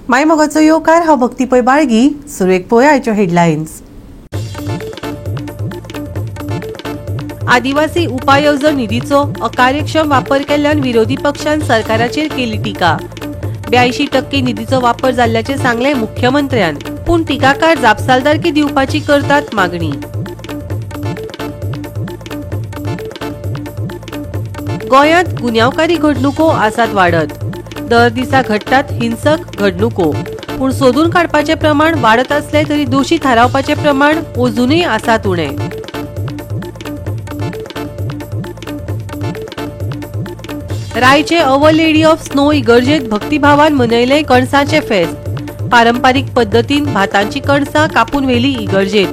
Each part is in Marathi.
मायमोगाचो येवकार हांव भक्ती पै बाळगी. सुरेख पळोवया आयच्यो हेडलायन्स. आदिवासी उपाययोजन निधीचो अकार्यक्षम वापर केल्ल्यान विरोधी पक्षान सरकाराचेर केली टिका. 82% निधीचो वापर जाल्ल्याचे सांगले मुख्यमंत्र्यान. पूण टिकाकार जापसालदारकी दिवपाची करतात मागणी. गोंयांत गुन्यांवकारी घडणुको आसात वाडत. दर दिसा घडटात हिंसक घडणुको. पूण सोदून काडपाचे प्रमाण वाडत असले तरी दोशी थारावपाचे प्रमाण अजूनय आसात उणें. रायचे अवर लेडी ऑफ स्नो इगर्जेत भक्तिभावान मनयले कणसाचे फेस्त. पारंपारीक पद्दतीन भातांची कणसां कापून व्हेली इगर्जेत.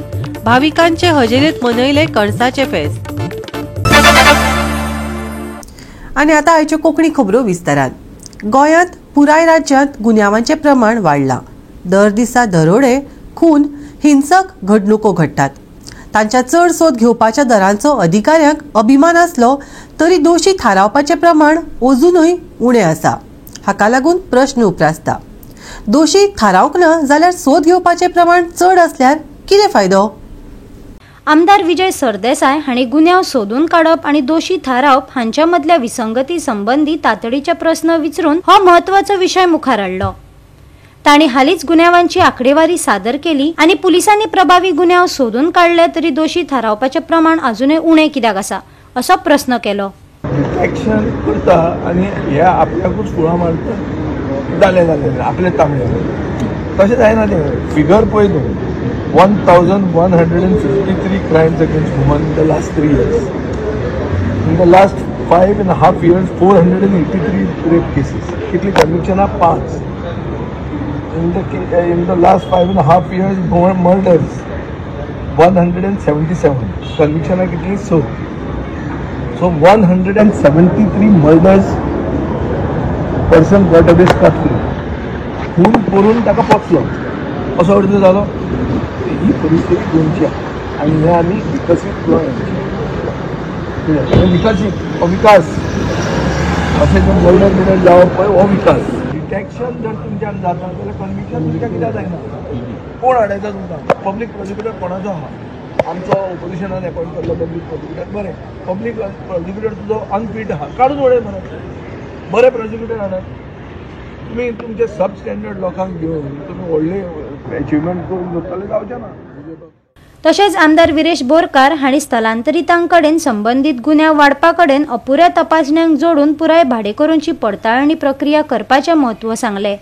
भाविकांचे हजेरेत मनयले कणसाचे फेस्त. आनी आतां आयच्यो कोंकणी खबरो विस्तारान. गोंयांत पुराय राज्यांत गुन्यांवांचें प्रमाण वाडलां. दर दिसा दरोडे, खून, हिंसक घडणुको घडटात. तांच्या चड सोद घेवपाच्या दरांचो अधिकाऱ्यांक अभिमान आसलो तरी दोशी थारावपाचें प्रमाण अजूनय उणें आसा. हाका लागून प्रश्न उप्रासता. दोशी थारावंक ना जाल्यार सोद घेवपाचें प्रमाण चड आसल्यार कितें फायदो? आमदार विजय सरदेसाय हांणी गुन्यांव सोदून काडप आनी दोशी थारावप हांच्या मदल्या विसंगती संबंदी तातडीचे प्रस्न विचारून हो म्हत्वाचो विशय मुखार हाडलो. तांणी हालींच गुन्यांवांची आंकडेवारी सादर केली आनी पुलिसांनी प्रभावी गुन्यांव सोदून काडले तरी दोशी थारावपाचें प्रमाण अजूनय उणें कित्याक आसा असो प्रस्न केलो. डिटेक्शन करता आनी हे आपल्याकूच फुळा मारता जालें आपले तांबडे तशें जायना. तें फिगर पळय न्हू. 1153 crimes against women in the last 3 years. In the last 5.5 years, 483 rape cases. Kitli conviction are 5. In the last 5.5 years, murders 177. Conviction are kitli so. So 173 murders person got away scot-free. खून करून ताका पोचलो असो अर्थ जालो. ही परिस्थिती गोंयची आनी हे आमी विकसीत गोंयांची विकसीत विकास अशें जे मर्डर बिर्डर जावप पळय हो विकास. डिटेक्शन जर तुमच्यान जाता जाल्यार कन्विक्शन तुमच्या कित्याक जायना? कोण हाडयता तुमकां? पब्लीक प्रोसिक्युटर कोणाचो आहा? आमचो ओपोजिशनान एपॉयंट केल्लो पब्लीक प्रोसिक्युटर. बरें, पब्लीक प्रोसिक्युटर तुजो अनफीट आहा, काडून उडय. बरे प्रोसिक्युटर हाडात. तुम्ही तुमचे सब स्टँडर्ड लोकांक घेवन तुम्ही व्हडले अचिवमेंट करून दवरतले जावचें ना. तशेंच आमदार विरेश बोरकार हांणी स्थलांतरितांक कडेन संबंदीत गुन्यांव वाडपा कडेन अपुऱ्या तपासण्यांक जोडून पुराय भाडेकरूंची पडताळणी प्रक्रिया करपाचें म्हत्व सांगलें.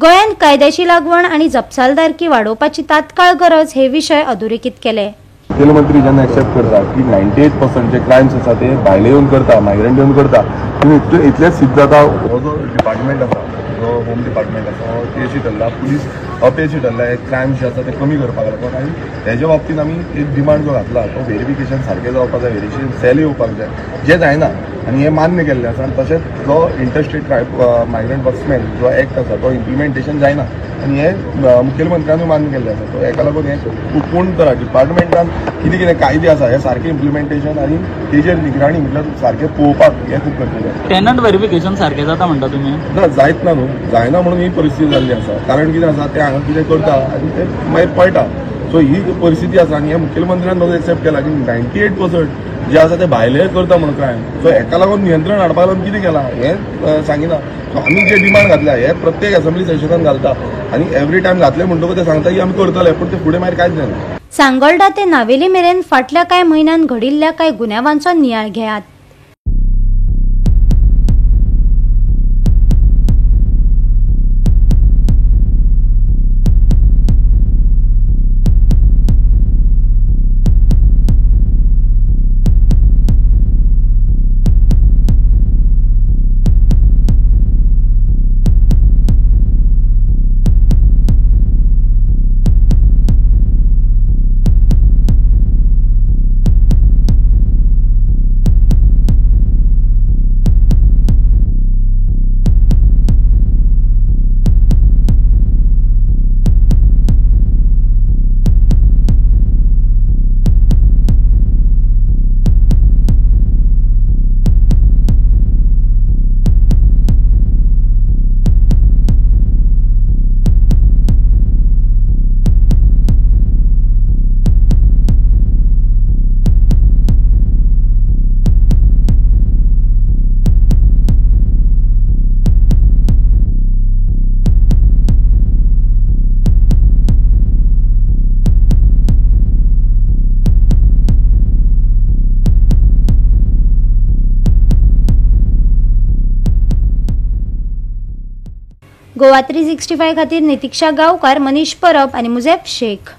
गोंयांत कायद्याची लागवण आनी जपसालदारकी वाडोवपाची तात्काळ गरज हे विशय अधोरेखीत केले. मुख्यमंत्री जेन्ना एक्सेप्ट करता की 98% जे क्रायम्स आसा ते भायले येवन करता, मायग्रंट येवन करता, पूण इतलेंच सिद्ध जाता हो जो डिपार्टमेंट आसा, जो होम डिपार्टमेंट आसा हो अपयशी ठरला. पुलीस अपयशी ठरला. हे क्रायम्स जे आसा ते कमी करपाक लागून आनी हेज्या बाबतींत आमी एक डिमांड जो घातला तो व्हेरिफिकेशन सारकें जावपाक जाय, व्हेरिफिकेशन सेल येवपाक जाय, जें जायना आनी हें मान्य केल्लें आसा. आनी तशेंच जो इंटरस्टेट मायग्रंट वर्क्समॅन जो एक्ट आसा तो इम्प्लिमेंटेशन जायना आनी हें मुखेलमंत्र्यानूय मान्य केल्लें आसा. सो हेका लागून हें पूर्ण करा. डिपार्टमेंटान कितें कितें कायदे आसा हे सारकें इम्प्लिमेंटेशन आनी तेजेर निगराणी म्हटल्यार सारकें पळोवपाक हें खूब गरजेचें. टेनंट व्हेरिफिकेशन सारकें जाता म्हणटा तुमी? ना, जायत ना न्हू. जायना म्हणून ही परिस्थिती जाल्ली आसा. कारण कितें आसा ते हांगा कितें करता आनी ते मागीर पळटा. सो ही परिस्थिती आसा आनी हे मुखेलमंत्र्यान नजो एक्सेप्ट केला की 98% जे आसा ते भायले करता म्हणून क्रायम. सो हेका लागून नियंत्रण हाडपाक लागून कितें केलां हें सांगिना. सो आमी जे डिमांड घातल्या हे प्रत्येक असेंब्ली सेशनान घालता आनी एवरी टायम घातले म्हणटकूच ते सांगता की आमी करतले, पूण ते फुडें मागीर कांयच जायना. सांगोळडा ते नावेली मेरेन फाटल्या कांय म्हयन्यांत घडिल्ल्या कांय गुन्यांवांचो नियाळ घेयात. गोवा 365 खातीर नितिक्षा गांवकार, मनीष परब आनी मुजेब शेख.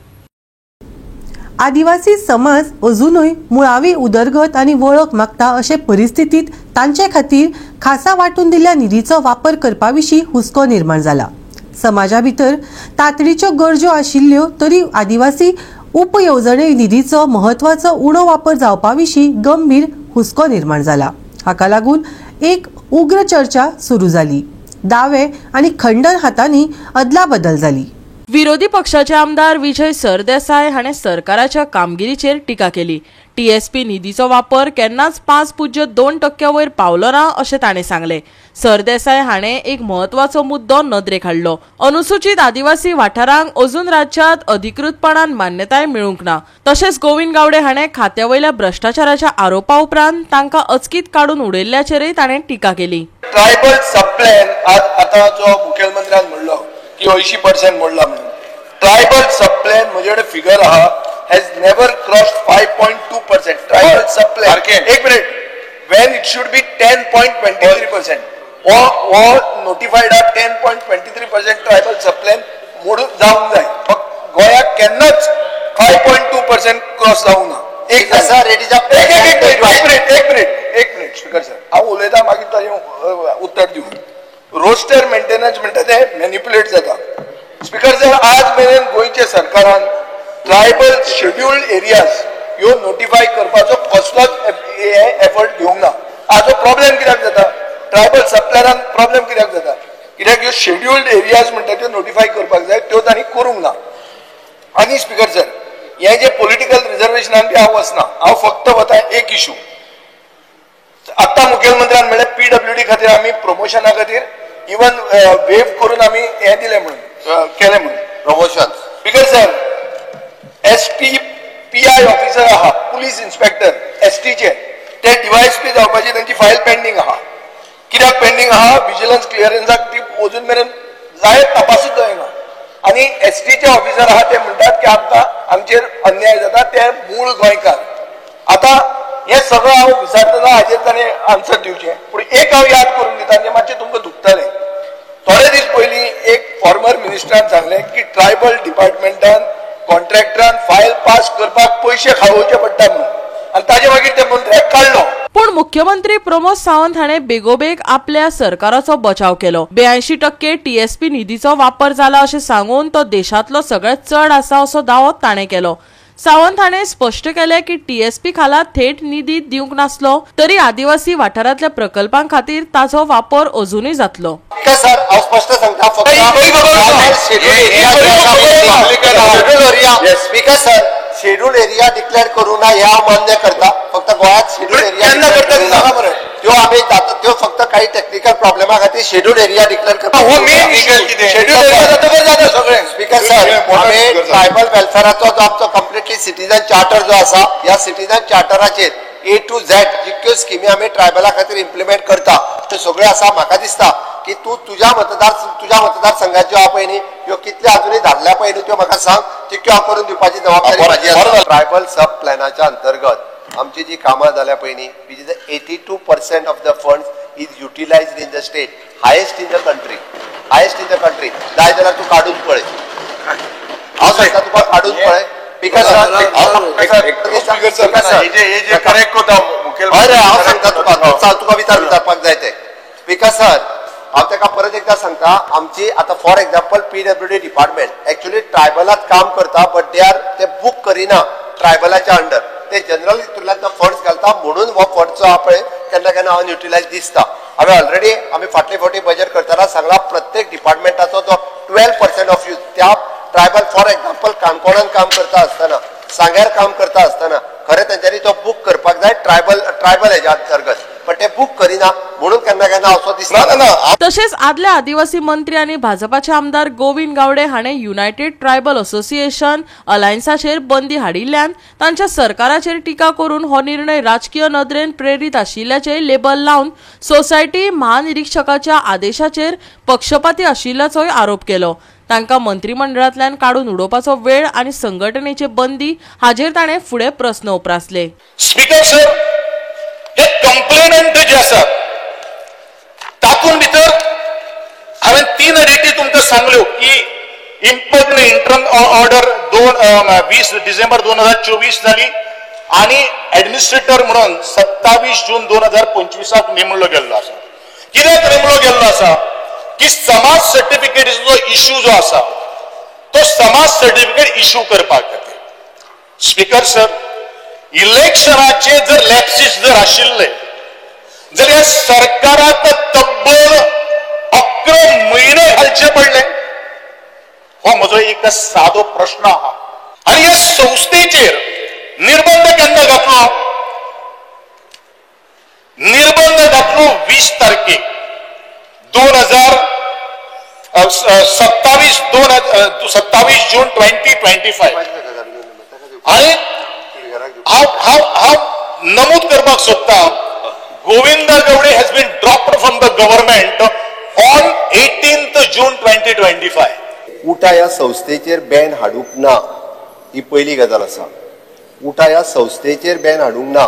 आदिवासी समाज अजूनय मुळावी उदरगत आणि वळख मागता अशे परिस्थितीत तांचे खातीर खासा वांटून दिल्ल्या निधीचो वापर करपा विशीं हुस्को निर्माण जाला. समाजा भितर तातडीच्यो गरजो आशिल्ल्यो तरी आदिवासी उपयोजने निधीचो महत्वाचो उणो वापर जावपा विशीं गंभीर हुस्को निर्माण जाला. हाका लागून एक उग्र चर्चा सुरू जाली. दावे आनी खंडन हातांनी अदलाबदल जाली. विरोधी पक्षाचे आमदार विजय सरदेसाय हाणें सरकाराच्या कामगिरीचेर टिका केली. टीएसपी निधीचो वापर केन्नाच 5.2% वयर पावलो ना अशें ताणें सांगलें. सरदेसाय हाणें एक म्हत्वाचो मुद्दो नदरेक हाडलो. अनुसूचित आदिवासी वाठारांक अजून राज्यांत अधिकृतपणान मान्यताय मेळूंक ना. तशेंच गोविंद गावडे हाणें खात्यावयल्या भ्रष्टाचाराच्या आरोपा उपरांत तांकां अचकीत काडून उडयल्ल्याचेरय ताणें टिका केली. ट्रायबल सब प्लॅन आता जो मुखेलमंत्र्यान म्हणलो की 80% मोडला म्हणून. ट्रायबल सब प्लॅन म्हजे कडेन फिगर आहा has never crossed 5.2%. Tribal sub plan एक minute when it should be 10.23%. वो नोटिफाईड आहा 10.23% ट्रायबल सब प्लॅन मोडून जावंक जाय. गोंयाक केन्नाच 5.2% क्रॉस जावंक ना. एक मिनिट स्पीकर सर हांव उलयतां मागीर ताचें उत्तर दिवं. रोस्टर मेंटेनन्स म्हणटा ते मॅनिप्युलेट जाता. स्पीकर सर आज मेरेन गोंयच्या सरकारान ट्रायबल शेड्युल्ड एरियाज ह्यो नोटिफाय करपाचो कसलोच एफर्ट घेवंक ना. हाजो प्रॉब्लेम कित्याक जाता? ट्रायबल सब प्लॅनान प्रॉब्लेम कित्याक जाता? कित्याक ह्यो शेड्युल्ड एरियाज म्हणटा त्यो नोटिफाय करपाक जाय त्यो तांणी करूंक ना. आनी स्पीकर सर हे जे पॉलिटिकल रिजर्वेशनान बी हांव वचना. हांव फक्त वता एक इशू. आत्ता मुखेलमंत्र्यान म्हणलें PWD खातीर आमी प्रमोशना खातीर इवन वेव करून आमी हे दिले म्हणून केले म्हणून promotion. Speaker sir SP PI officer आहा पुलीस इन्स्पेक्टर STचे ते DYSP जावपाची तांची फायल पेंडींग आहा. कित्याक पेंडींग आहा? विजिलन्स क्लिअरन्साक ती अजून मेरेन जायत तपासूच जायना. आनी STचे ऑफिसर आहा ते म्हणटात की आमकां आमचेर अन्याय जाता ते मूळ गोंयकार. आता हे सगळं हांव विचारतना हाजेर ताणें आन्सर दिवचें. पूण एक हांव याद करून दिता जें मातशें तुमकां दुखतलें. थोडे दीस पयलीं एक फॉर्मर मिनिस्टरान सांगलें की ट्रायबल डिपार्टमेंटान कॉन्ट्रॅक्टरान फायल पास करपाक पयशे खावोवचे पडटा म्हणून आनी ताजे मागीर ते मंत्र्याक काडलो. पूण मुख्यमंत्री प्रमोद सावंत हाणें बेगोबेग आपल्या सरकाराचो बचाव केलो. 82% TSP निधीचो वापर जाला अशें सांगून तो देशांतलो सगळ्यांत चड आसा असो दावो ताणें केलो. सावंत हाणें स्पश्ट केलें की TSP खाला थेट निधी दिवंक नासलो तरी आदिवासी वाठारांतल्या प्रकल्पां खातीर ताचो वापर अजूनय जातलो. सर हांव स्पश्ट सांगता फक्त speaker sir schedule area declare करू ना हे हांव मान्य करता. फक्त गोंयांत शेड्यूल एरिया त्यो आमी जाता त्यो फक्त काही टेक्निकल प्रॉब्लेमा खातीर शेड्यूल एरिया डिक्लेअर करता. स्पीकर सर आमी ट्रायबल वेलफेअराचो जो आमचो कंप्लिटली सिटीजन चार्टर जो आसा ह्या सिटीजन चार्टराचेर A to Z जितक्यो स्किमी आमी ट्रायबला खातीर इम्प्लिमेंट करता त्यो सगळ्यो आसा. म्हाका दिसता की तूं तुज्या मतदारसंघात ज्यो आहा पळय न्ही ह्यो कितल्यो अजूनय धाडल्या पळय न्ही त्यो म्हाका सांग. तितक्यो हांव करून दिवपाची जबाबदारी म्हाजी आसा. ट्रायबल सब प्लॅनाच्या अंतर्गत आमची जी कामां जाल्या पळय न्ही which is 82% of the funds is utilized in the state. Highest in the country. जाय जाल्यार तूं काडून पळय. हांव सांगता तुका काडून पळय. स्पीकर सर तुका विचारपाक जाय ते. स्पीकर सर हांव ताका परत एकदा सांगता आमची आतां for example PWD department actually ट्रायबलात काम करता बट ते बुक करिना ट्रायबलाच्या अंडर. ते जनरल हितूंतल्यान फंड्स घालता म्हणून हो फंड जो आहा पळय केन्ना केन्ना अनयुटिलायज दिसता. हांवें ऑलरेडी आमी फाटले फावटी बजेट करतना सांगला प्रत्येक डिपार्टमेंटाचो जो 12% ऑफ यूज त्या ट्रायबल फॉर एक्झाम्पल काणकोणान काम करता आसतना सांग्यार काम करता आसतना खरें तांच्यांनी तो बुक करपाक जाय ट्रायबल हेच्या अंतर्गत पण ते बुक करिना म्हणून केन्ना केन्ना असो दिसता. तशेंच आदले आदिवासी मंत्री आनी भाजपाचे आमदार गोविंद गावडे हाणें युनायटेड ट्रायबल असोसिएशन अलायन्साचेर बंदी हाडिल्ल्यान तांच्या सरकाराचेर टिका करून हो निर्णय राजकीय नदरेन प्रेरीत आशिल्ल्याचे लेबल लावन सोसायटी महानिरीक्षकाच्या आदेशाचेर पक्षपाती आशिल्ल्याचोय आरोप केलो. तांकां मंत्रिमंडळांतल्यान काडून उडोवपाचो वेळ आनी संघटनेचे बंदी हाजेर ताणें फुडें प्रस्न उपरासले. स्पीकर सर हे कंप्लेनंट जे आसात तातूंत भितर हांवें 3 रेटी सांगल्यो की इम्पॉर्टंट इंटरम ऑर्डर 20 डिसेंबर 2024 जाली आणि ऍडमिनिस्ट्रेटर म्हणून 27 जून 2025 नेमलो गेल्लो आसा. कित्याक नेमलो गेल्लो आसा की समाज सर्टिफिकेटीचो इश्यू जो आसा तो समाज सर्टिफिकेट इश्यू करपाक खातीर. स्पीकर सर, इलेक्शनाचे जर लॅप्सीस जर आशिल्ले जाल्यार सरकाराक तब्बल 11 म्हयने घालचे पडले. हो म्हजो एक सादो प्रश्न आहा. आणि ह्या संस्थेचेर निर्बंध केन्ना घातलो? निर्बंध घातलो 20 तारखेक 27 जून 2025. आणि हांव नमूद करपाक सोदता, Govinda Gawde has been dropped from the government on 18 June 2025. उठा ह्या संस्थेचेर बॅन हाडूंक ना ही पहिली गजाल आसा. उठा ह्या संस्थेचेर बॅन हाडूंक ना.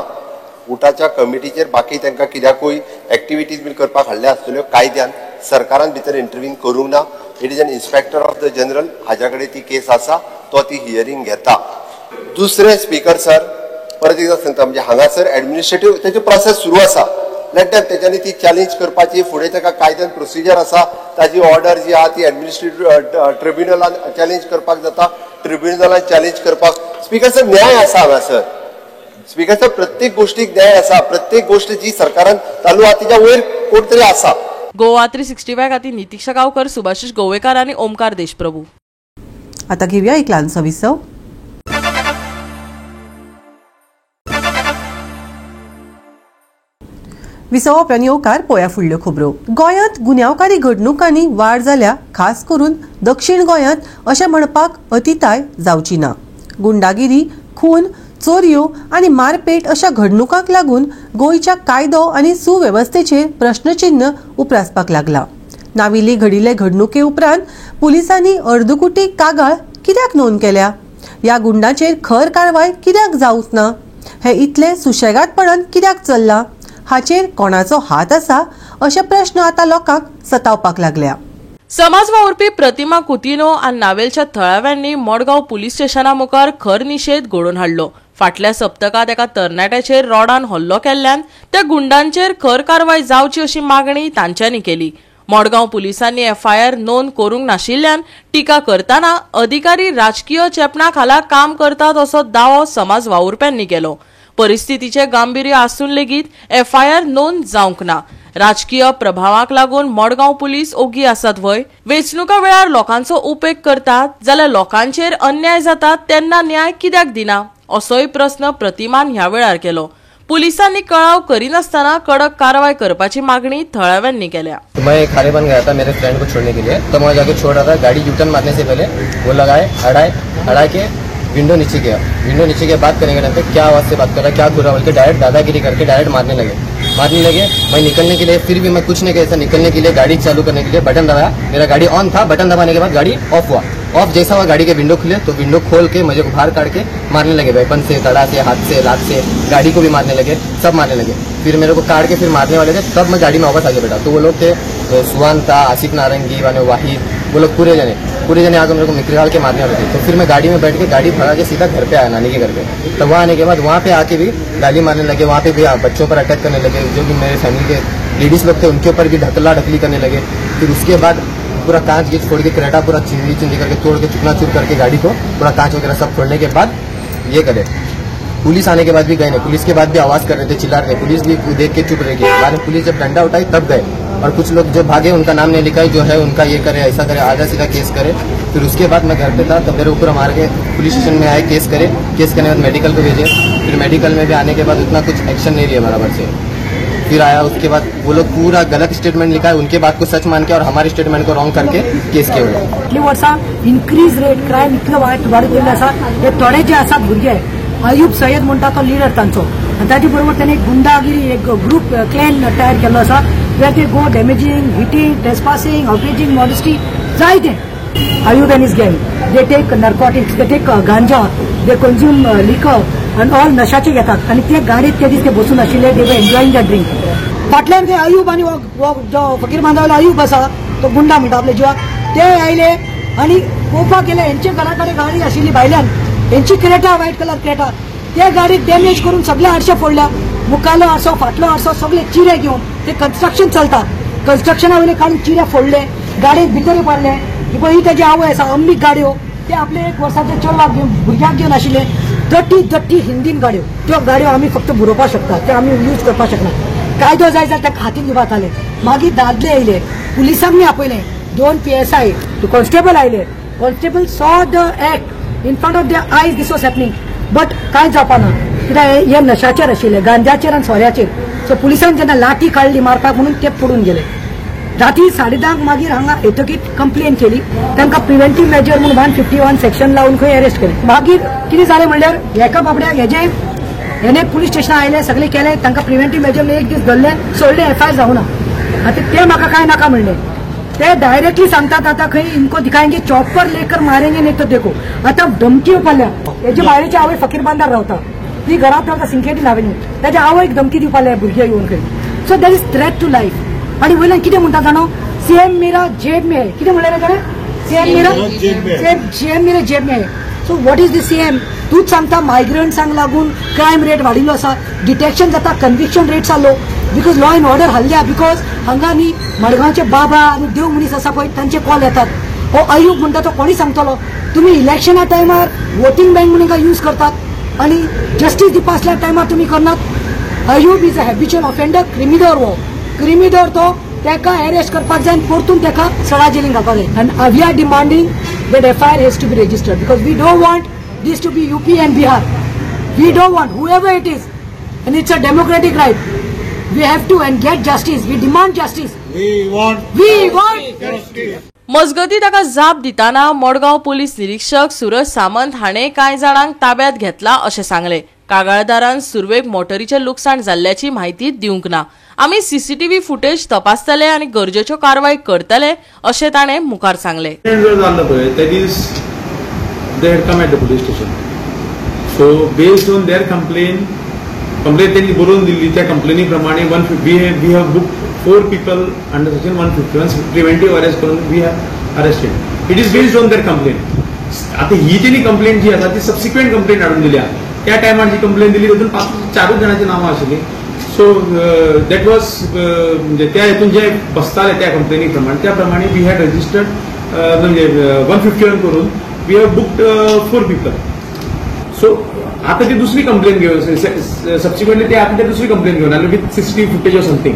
उठाच्या कमिटीचेर बाकी तांकां कित्याकूय एक्टिविटीज बीन करपाक हाडले आसतल्यो कायद्यान सरकारान भितर इंटरव्हीन करूंक ना. It is an inspector of the general, हाज्या कडेन ती केस आसा, तो ती हियरिंग घेता. दुसरे स्पीकर सर, परत एकदा सांगता, म्हणजे हांगासर ऍडमिनिस्ट्रेटिव्ह तेची प्रोसेस सुरू आसा. लेट दॅम तेच्यांनी ती चॅलेंज करपाची, फुडें ताका कायद्यान प्रोसिजर आसा, ताजी ऑर्डर जी आहा ती ऍडमिनिस्ट्रेटिव्ह ट्रिब्युनलान चॅलेंज करपाक जाता, ट्रिब्युनलान चॅलेंज करपाक. स्पीकर सर, न्याय आसा हांगासर. स्पीकर सर, प्रत्येक गोष्टीक न्याय आसा. प्रत्येक गोष्ट जी सरकारान चालू आहा तिच्या वयर कोण तरी आसा. गोवा 365 खातीर नितीक्षा गांवकर, सुभाशीश गोवेकार आणि ओमकार देशप्रभू. आता घेऊया एक ल्हानसो विसव. विसव उपरांत येवकार पळोवया फुडल्यो खबरो. गोंयांत गुन्यांवकारी घडणुकांनी वाड जाल्या, खास करून दक्षिण गोंयांत अशें म्हणपाक अतिताय जावची ना. गुंडागिरी, खून, चोरयो आनी मारपेट अशा घडणुकांक लागून गोंयच्या कायदो आनी सुवेवस्थेचेर प्रश्नचिन्ह उप्रासपाक लागला. नाविल्ली घडिल्ले घडणुके उपरांत पुलिसांनी अर्दकुटी कागाळ कित्याक नोंद केल्या? ह्या गुंडांचेर खर कारवाय कित्याक जावंक ना? हे इतले सुशेगादपणान कित्याक चल्लां? हाचेर कोणाचो हात आसा? अशे प्रश्न आता लोकांक सतावपाक लागल्या. समाज वावुरपी प्रतिमा कुतिनो आनी नावेलच्या थळाव्यांनी मडगांव पुलीस स्टेशना मुखार खर निशेध घडोवन हाडलो. फाटल्या सप्तकात एका तरणाट्याचेर रॉडान हल्लो केल्ल्यान त्या गुंडांचेर खर कारवाय जावची अशी मागणी तांच्यांनी केली. मडगांव पुलिसांनी FIR नोंद करूंक नाशिल्ल्यान टिका करतना अधिकारी राजकीय चेपणा खाला काम करतात असो दावो समाज वावुरप्यांनी केलो. परिस्थितीचे गांभीर्य आसून लेगीत FIR नोंद जावंक ना. राजकीय प्रभावाक लागून मडगांव पुलीस ओगी आसात वय. वेंचणुका वेळार लोकांचो उपेग करतात जाल्यार लोकांचेर अन्याय जातात तेन्ना न्याय कित्याक दिना असोय प्रश्न प्रतिमान ह्या वेळार केलो. पुलिसांनी कळाव करिनासतना कडक कारवाई करपाची मागणी थळाव्यांनी केल्या. मैं खारेबन गया था मेरे फ्रेंड को छोड़ने के लिए, तो मैं जाके छोड़ रहा था. गाड़ी यूटर्न मारने से पहले वो लगाए, अड़ा के विंडो नीचे गया. विंडो नीचे के बात करने के टाइम पे क्या आवाज से बात कर रहा है, क्या घुरा बोल के डायरेक्ट दादागिरी करके डायरेक्ट मारने लगे. मैं निकलने के लिए, फिर भी मैं कुछ नहीं कहा. निकलने के लिए, गाड़ी चालू करने के लिए बटन दबाया. मेरा गाड़ी ऑन था, बटन दबाने के बाद गाड़ी ऑफ हुआ. ऑफ जैसा हुआ, गाड़ी के विंडो खुले तो विंडो खोल के मुझे बाहर काट के मारने लगे. वेपन से, तड़ा से, हाथ से, लात से, गाड़ी को भी मारने लगे, सब मारने लगे. फिर मेरे को काट के फिर मारने वाले थे. तब मैं गाड़ी में वापस आगे बैठा तो वो लोग थे, सुहान था, आसिफ नारंगी वाहिद, वो लोग पूरे जने आगे मेरे को निकाल के मारने वाले थे. तो फिर मैं गाड़ी में बैठ के गाड़ी भगा के सीधा घर पे आया, नानी के घर पे. तो वहाँ आने के बाद वहाँ पे आके भी गाली मारने लगे. वहाँ पे भी बच्चों पर अटैक करने लगे, जो भी मेरे फैमिली के लेडीज लोग थे उनके ऊपर भी ढकली करने लगे. फिर उसके बाद पूरा कांच गिच फोड़ के, क्रेटा पूरा चिंदी करके तोड़ के चुकना चूर करके गाड़ी को पूरा कांच वगैरह सब फोड़ने के बाद ये करे. पुलिस आने के बाद भी गए नहीं. पुलिस के बाद भी आवाज कर रहे थे, चिल्ला रहे थे. पुलिस भी देख के चुप रहेगी. बाद में पुलिस जब डंडा उठाई तब गए. और कुछ लोग जो भागे उनका नाम नहीं लिखा है, जो है उनका ये करे, ऐसा करे, आधा सीधा केस करे. फिर उसके बाद मैं घर पे था तो मेरे ऊपर मार के पुलिस स्टेशन में आए, केस करे. केस करने के बाद मेडिकल को भेजे. फिर मेडिकल में भी आने के बाद उतना कुछ एक्शन नहीं लिया बराबर से. फिर आया उसके बाद वो लोग पूरा गलत स्टेटमेंट लिखा है, उनके बात को सच मान के और हमारे स्टेटमेंट को रॉन्ग करके केस केले. इतली वर्सां इन्क्रीज रेट क्रायम इतलो वायट गेल्लो आसा. हे थोडे जे आसात भुरगे, अयूब सय्यद म्हणटा तो लिडर तांचो, आनी ताचे बरोबर ताणें एक गुंडागिरी, एक ग्रुप क्लॅन तयार केल्लो आसा. Where they go damaging, hitting, trespassing, outraging, modesty, जायते. Ayub and his gang, they take narcotics, they take ganja, they consume liquor and all नशाचे घेतात आणि ते गाडीत ते दिसते बसून आशिल्ले, they were enjoying the drink. फाटल्यान ते अयूब आणि जो फकीर बांधावला अयूब आसा तो गुंडा म्हणटा आपल्या जिवाक ते आयले आणि पळोवपाक गेले यांच्या घरा कडेन गाडी आशिल्ली भायल्यान यांची क्रेटा व्हाईट कलर क्रेटा त्या गाडीक डॅमेज करून सगळे आरशे फोडल्या मुखालो आरसो फाटलो आरसो सगळे चिरे घेवन ते कन्स्ट्रक्शन चलता कन्स्ट्रक्शना वयले काडून चिरे फोडले गाडयेक भितर पाडले ही त्याची आवय आसा अंबीक गाडयो ते आपले 1 वर्साचे चेडवाक घेवन भुरग्याक घेवन आशिल्ले दट्टी हिंदीन गाडयो त्यो गाडयो आमी फक्त बरोवपाक शकता ते आमी यूज करपाक शकना कायदो जाय जाल्यार ताका हातीन दिवपाक जाले मागीर दादले येयले पुलिसांनी आपयले 2 PSI कॉन्स्टेबल आयले कॉन्स्टेबल सॉ the act in front of their आयज दिस वॉज हॅपनिंग बट कांय जावपाना कित्याक हे नशाचेर आशिल्ले गांजाचेर आनी सोऱ्याचेर सो पुलिसांनी जेन्ना लाठी काडली मारपाक म्हणून ते पडून गेले राती 10:30 मागीर हांगा येतकीर कंप्लेन केली तांकां प्रिव्हेंटीव मेजर म्हणून 151 सेक्शन लावन खंय अरेस्ट केले मागीर कितें जालें म्हणल्यार एका बाबड्याक हेने पुलीस स्टेशन आयले सगळे केले तांकां प्रिव्हेंटीव मेजर 1 दीस धरले सोडले FIR जावना आतां ते म्हाका काय नाका म्हणले ते डायरेक्टली सांगतात आता खंय इनको दिखाएंगे चॉपर लेकर मारेंगे नहीं तो देखो आता धमकी पाल्या हेजे बायलेची आवय फकीर बांदार रावता ती घरात रावता सिंकेटी लावली त्याच्या आवयक धमकी दिवपाले भुरगे येवन खंय so that is threat to life आणि वयल्यान कितें म्हणटा जाणो सीएम मेरा जेब में है कितें म्हणलें रे जाणा सीएम मेरा जेब में है so what is the CM तूच सांगता मायग्रंट्सांक लागून क्रायम रेट वाडिल्लो आसा डिटेक्शन जाता conviction rates low because law and order हल्ल्या बिकॉज हांगा न्ही मडगांवचे बाबा आनी देव मनीस आसा पळय तांचे कॉल येतात हो अयूब म्हणटा तो कोणी सांगतलो तुमी इलेक्शना टायमार वोटींग बँक म्हणून यूज करतात आनी जस्टीस दिवपा आसल्या टायमार तुमी करनात Ayub is a habitual offender क्रिमिडोर तो ताका अरेस्ट करपाक जाय परतून ताका सडा जेलीन घालपाक जाय आनी we are demanding that FIR has to be registered because we don't want this to be UP and Bihar. We don't want whoever it is, and it's a democratic right. We have to and get justice. We demand justice. We want justice. मजगती ताका जाप दिताना मडगांव पुलीस निरीक्षक सूरज सामंत हाणें कांय जाणांक ताब्यात घेतला अशें सांगलें कागाळदारान सुरवेक मोटरीचें लुकसाण जाल्ल्याची म्हायती दिवंक ना आमी CCTV फुटेज तपासतले आनी गरजेच्यो कारवाई करतले अशें ताणें मुखार सांगलें so based on their complain त्यांनी बरोवन दिल्ली त्या कंप्लेनी प्रमाणे we have book 4 people under section 151 preventive arrest करून we have arrested it is based on their complain आता ही त्यांनी कंप्लेन जी आसा ती सबसिक्वेंट कंप्लेन हाडून दिल्या त्या टायमार जी कंप्लेन दिली तातूंत 4 जाणांची नांवां आशिल्लीं सो दॅट वॉज म्हणजे त्या हेतून जे बसताले त्या कंप्लेनी प्रमाणे त्या प्रमाणे वी हॅड रजिस्टर्ड म्हणजे 151 करून we have booked 4 people so आता ती दुसरी कंप्लेन घेवन सबसिक्वेंटली ते आता दुसरी कंप्लेन घेवन आले with CCTV footage or something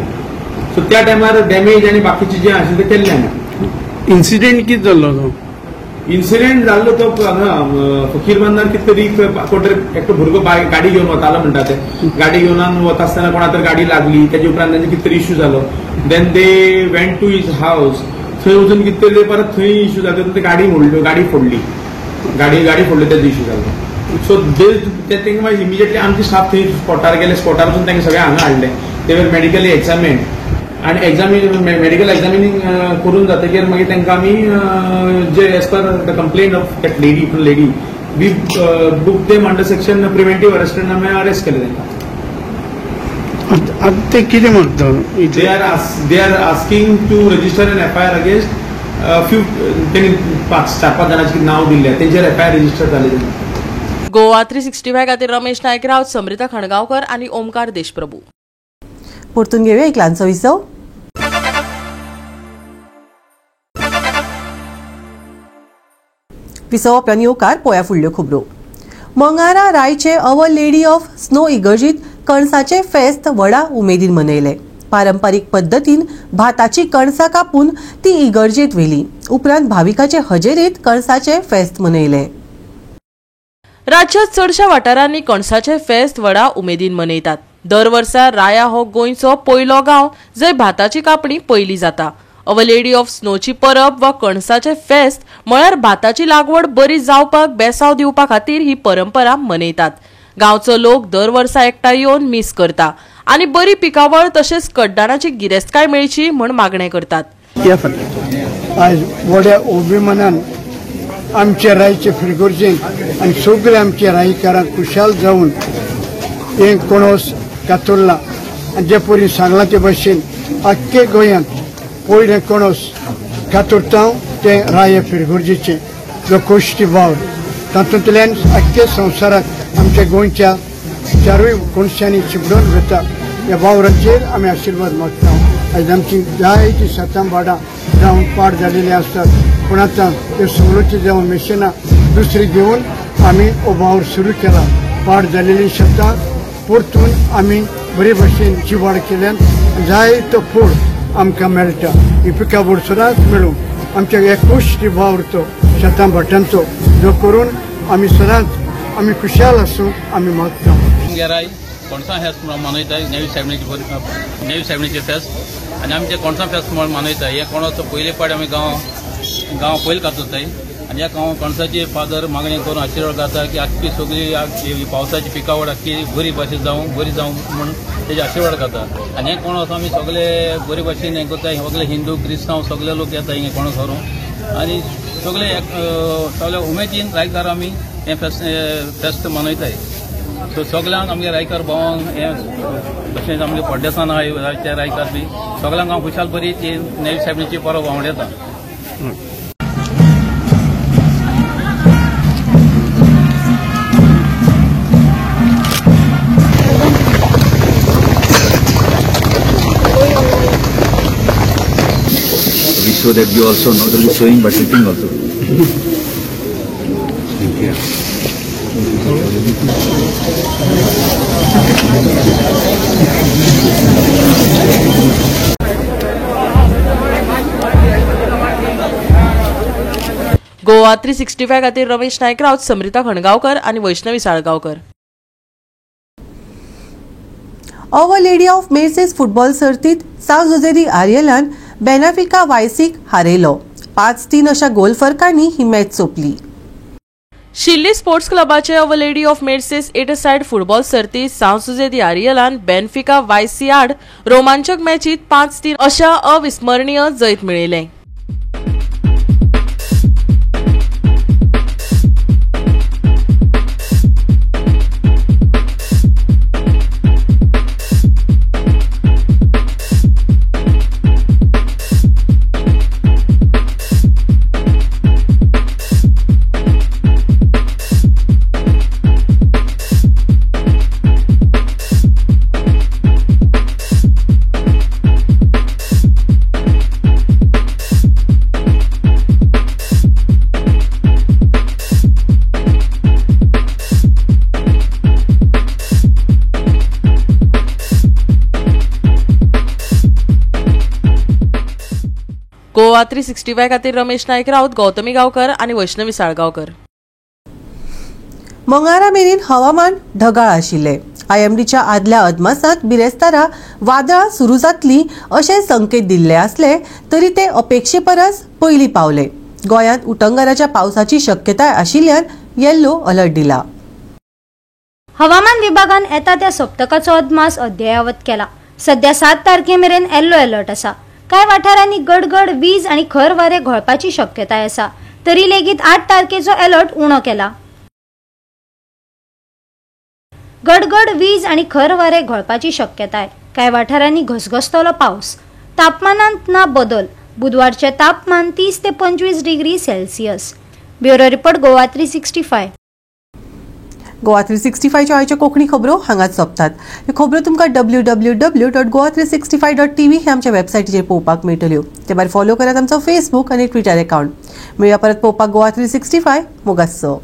so त्या टायमार डॅमेज आणि बाकीचे जे आशिल्ले ते केल्ले आमी इन्सिडेंट कितें जाल्लो तो इन्सिडेंट जाल्लो तो हांगा फकीर बांदार कितें तरी एकटो भुरगो गाडी घेवन वतालो म्हणटा ते गाडी घेवन वता आसतना कोणा तर गाडी लागली त्याच्या उपरांत तांचे कितें तरी इश्यू जालो then they went to his house थंय वचून कितें तरी परत थंय इश्यू जालो ते गाडी फोडली गाडी फोडली त्याचो इश्यू जालो सो ते मागीर इमिजिएटली आमचे स्टाफ थंय स्पॉटार गेले स्पॉटार वचून तांकां सगळे हांगा हाडले ते वर मेडिकली एक्झामिन्ड आणि मेडिकल एक्झामिनिंग करून जातकीर मागीर तांकां आमी जे as per the complaint of that lady we book them under section preventive arrest आनी आमी अरेस्ट केले तांकां ते कितें म्हणटा they are asking to register an FIR against few त्यांनी 4-5 जाणांची नांव दिल्ले तेंचेर FIR रजिस्टर जाले गोवा 365 खातीर रमेश नायक रावत समृता खणगांवकर आनी ओमकार देशप्रभू परतून घेऊया एक ल्हानसो विसव उपरांत येवकार पळोवया फुडल्यो खबरो मंगारा रायचे अवर लेडी ऑफ स्नो इगर्जीत कणसाचे फेस्त व्हडा उमेदीन मनयले पारंपारीक पद्दतीन भाताची कणसां कापून ती इगर्जेत व्हेली उपरांत भाविकाचे हजेरीत कणसाचे फेस्त मनयले राज्यात चडशा वाठारांनी कणसाचे फेस्त व्हडा उमेदीन मनयतात दर वर्सा राया हो गोंयचो पयलो गांव जंय भाताची कापणी पयली जाता अवर लेडी ऑफ स्नोची परब वा कणसाचे फेस्त म्हळ्यार भाताची लागवड बरी जावपाक बेसाव दिवपा खातीर ही परंपरा मनयतात गांवचो लोक दर वर्सा एकठांय येवन मीस करता आनी बरी पिकावळ तशेंच कड्डणाची गिरेस्तकाय मेळची म्हण मागणें करतात आज व्हड्या अभिमानान आमच्या रायचे फिरगोरजेन आनी सगळे आमच्या रायकारां खुशाल जावन हे कणस कातरला आनी जे परी सांगला ते भाशेन आख्खे गोंयांत पयले कणस कातरता ते राय फिरगुर्जीचे जो कोश्टी वावर तातूंतल्यान अख्खे संवसाराक आमच्या गोंयच्या चारूय कोणशांनी चिबडून वता ह्या वावराचेर आमी आशिर्वाद मागता. आयज आमची जायतीं शेतां बाडां जावन पाड जालेली आसतात पूण आतां ह्यो सवलती जावन मशिनां दुसरी घेवन आमी हो वावर सुरू केला. पाड जालेली शेतां परतून आमी बरे भशेन जिवाड केल्यान जायतो फूड आमकां मेळटा. ही पिका वर्सराक मेळूं आमच्या एकूच वावर तो शेतां भाटांचो जो करून आमी सदांच आमी खुशाल आसूं आमी मागता. कोणसा फेस्त म्हणून मनयताय नेवी सायबीणीचे फेस्त आनी आमी ते कोणसा फेस्त म्हणून मनयताय. हे कोणाचो पयले पाड आमी गांव पयले कातताय आनी ह्या कोणसाची फादर मागणी करून आशिर्वाद घालता की आख्खी सगळी पावसाची पिकावळ आख्खी बरी भाशेन बरी जावं म्हणून तेजे आशिर्वाद घालता. आनी हे कोणस आमी सगळे बरे भाशेन हें करताय. सगळे हिंदू क्रिस्तांव सगळे लोक येता हिंगा कोणस व्हरून आनी सगळे उमेदीन रायकार आमी हे फेस्त मनयताय. सो सगळ्यांक आमगे रायकार भोंवोन हे तशेंच आमगे पोड्डेसान आहाय ते रायकार बी सगळ्यांक हांव खुशाल बरी ती नेवी सायबीणीची परब आवडटा. We show that you also not only showing but sitting also. Thank you. Goa 365 खातीर रमेश नायक रावत, समृता खणगांवकर आणि Vaishnavi Salgaonkar. Our lady of mercies football सर्तीत साव जोजेरी आर्येलान बेनाफिका वायसीक हारयलो. 5-3 अशा गोल फरकांनी ही मॅच सोंपली. शिल्ली स्पोर्ट्स क्लबाचे our lady of Merces 8 side football सर्तीत सांव जोजेरी आर्येलान बेनफिका वायसी आड रोमांचक मॅचीत 5-3 अशा अविस्मरणीय जैत मेळयलें. गोवा 365 खातीर रमेश नायक रावत, गौतमी गांवकर आणि वैष्णवी साळगांवकर. मंगळारा मेरेन हवामान ढगाळ आशिल्ले. IMDच्या आदल्या अदमासात बिरेस्तारा वादळां सुरू जातली अशे संकेत दिल्ले असले तरी ते अपेक्षे परस पयलीं पावले. गोंयांत उटंगराच्या पावसाची शक्यताय आशिल्ल्यान येल्लो अलर्ट दिला. हवामान विभागान येता त्या सप्तकाचो अदमास अद्यायावत केला. सध्या 7 तारखेमेरेन येल्लो अलर्ट आसा. कांय वाठारांनी गडगड वीज आणि खर वारे घोळपाची शक्यताय आसा. तरी लेगीत 8 तारखेचो अलर्ट उणो केला. गडगड वीज आणि खर वारे घोळपाची शक्यताय. कांय वाठारांनी घसघसतलो पावस. तापमानांत ना बदल. बुधवारचे तापमान 30 ते 25 degree Celsius. Bureau report Goa 365. Goa 365च्या आयच्यो कोंकणी खबरो हांगाच सोंपतात. ह्यो खबरो तुमकां www.goa365.tv हे आमच्या वेबसायटीचेर पळोवपाक मेळटल्यो. ते भायर फॉलो करात आमचो फेसबूक आनी ट्विटर अकाउंट. मेळया परत पळोवपाक गोवा 365 मोगासो.